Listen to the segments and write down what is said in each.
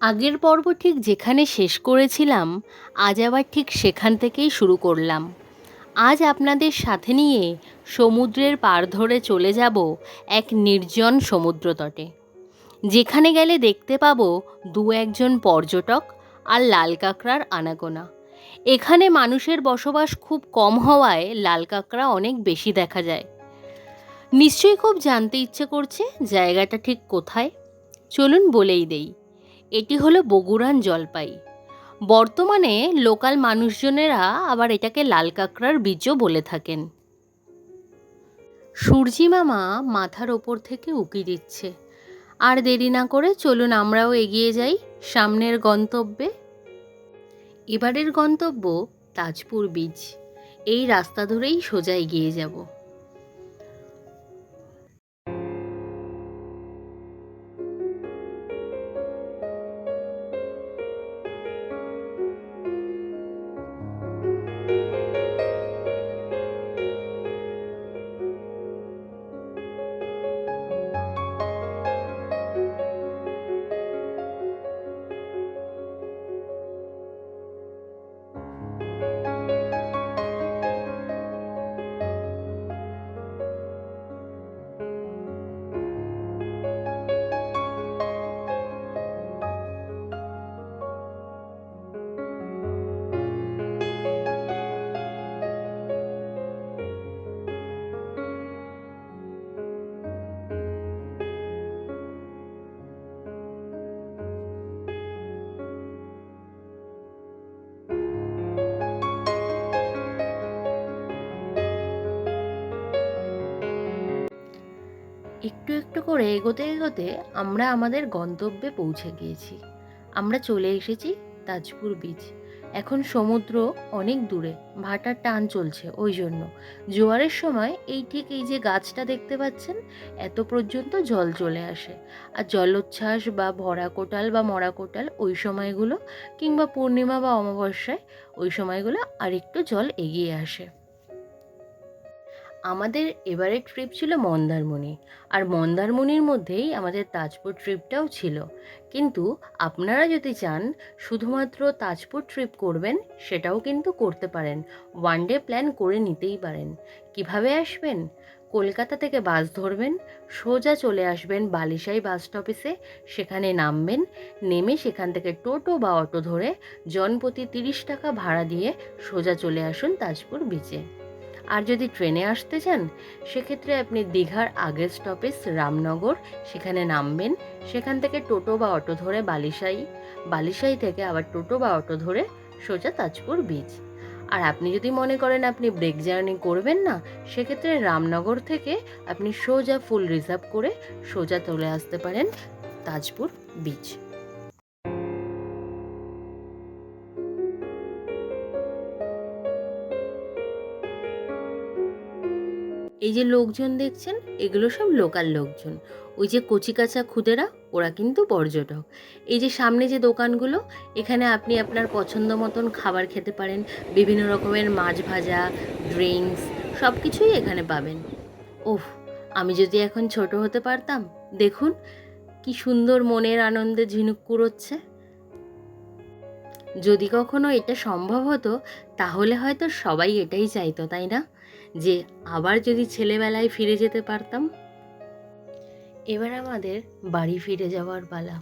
আগের পর্ব ঠিক যেখানে শেষ করেছিলাম, আজ আবার ঠিক সেখান থেকেই শুরু করলাম। আজ আপনাদের সাথে নিয়ে সমুদ্রের পাড় ধরে চলে যাব এক নির্জন সমুদ্রতটে, যেখানে গেলে দেখতে পাবো দু একজন পর্যটক আর লাল কাঁকড়ার আনাগোনা। এখানে মানুষের বসবাস খুব কম হওয়ায় লাল কাঁকড়া অনেক বেশি দেখা যায়। নিশ্চয়ই খুব জানতে ইচ্ছে করছে জায়গাটা ঠিক কোথায়। চলুন বলেই দেই, এটি হলো বগুড়ান জলপাই। বর্তমানে লোকাল মানুষজনেরা আবার এটাকে লাল কাঁকড়ার বীজও বলে থাকেন। সূর্যি মামা মাথার ওপর থেকে উকি দিচ্ছে। আর দেরি না করে চলুন আমরাও এগিয়ে যাই সামনের গন্তব্যে। এবারের গন্তব্য তাজপুর বীচ। এই রাস্তা ধরেই সোজা এগিয়ে যাব। একটু একটু করে এগোতে এগোতে আমরা আমাদের গন্তব্যে পৌঁছে গিয়েছি। আমরা চলে এসেছি তাজপুর বীচ। এখন সমুদ্র অনেক দূরে, ভাটার টান চলছে, ওই জন্য জোয়ারের সময় এই যে গাছটা দেখতে পাচ্ছেন, এত পর্যন্ত জল চলে আসে। আর জলোচ্ছ্বাস বা ভরা কোটাল বা মরা কোটাল ওই সময়গুলো, কিংবা পূর্ণিমা বা অমাবস্যায় ওই সময়গুলো আরেকটু জল এগিয়ে আসে। আমাদের এবারের ট্রিপ ছিল মন্দারমণি, আর মন্দারমণির মধ্যেই আমাদের তাজপুর ট্রিপটাও ছিল। কিন্তু আপনারা যদি চান শুধুমাত্র তাজপুর ট্রিপ করবেন, সেটাও কিন্তু করতে পারেন। ওয়ান ডে প্ল্যান করে নিতেই পারেন। কিভাবে আসবেন? কলকাতা থেকে বাস ধরবেন, সোজা চলে আসবেন বালিশাই বাস স্টপেজে। সেখানে নামবেন, নেমে সেখান থেকে টোটো বা অটো ধরে জনপ্রতি 30 টাকা ভাড়া দিয়ে সোজা চলে আসুন তাজপুর বিচে। আর যদি ট্রেনে আসতে চান, সেক্ষেত্রে আপনি দীঘার আগের স্টপেজ রামনগর, সেখানে নামবেন। সেখান থেকে টোটো বা অটো ধরে বালিশাই থেকে আবার টোটো বা অটো ধরে সোজা তাজপুর বিচ। আর আপনি যদি মনে করেন আপনি ব্রেক জার্নি করবেন না, সেক্ষেত্রে রামনগর থেকে আপনি সোজা ফুল রিজার্ভ করে সোজা চলে আসতে পারেন তাজপুর বিচ। এই যে লোকজন দেখছেন, এগুলো সব লোকাল লোকজন। ওই যে কচিকাঁচা খুদেরা, ওরা কিন্তু পর্যটক। এই যে সামনে যে দোকানগুলো, এখানে আপনি আপনার পছন্দ মতন খাবার খেতে পারেন। বিভিন্ন রকমের মাছ ভাজা, ড্রিঙ্কস, সব কিছুই এখানে পাবেন। ওহ, আমি যদি এখন ছোট হতে পারতাম। দেখুন কি সুন্দর মনের আনন্দে ঝিনুক কুড়োচ্ছে। যদি কখনো এটা সম্ভব হতো, তাহলে হয়তো সবাই এটাই চাইতো, তাই না? যে আবার যদি ছেলেবেলায় ফিরে যেতে পারতাম। এবার আমাদের বাড়ি ফিরে যাওয়ার পালা।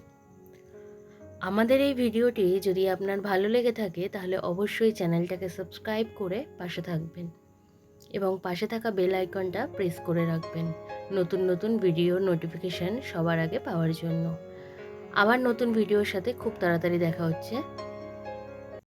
আমাদের এই ভিডিওটি যদি আপনার ভালো লেগে থাকে, তাহলে অবশ্যই চ্যানেলটাকে সাবস্ক্রাইব করে পাশে থাকবেন এবং পাশে থাকা বেল আইকনটা প্রেস করে রাখবেন নতুন নতুন ভিডিওর নোটিফিকেশান সবার আগে পাওয়ার জন্য। আবার নতুন ভিডিওর সাথে খুব তাড়াতাড়ি দেখা হচ্ছে।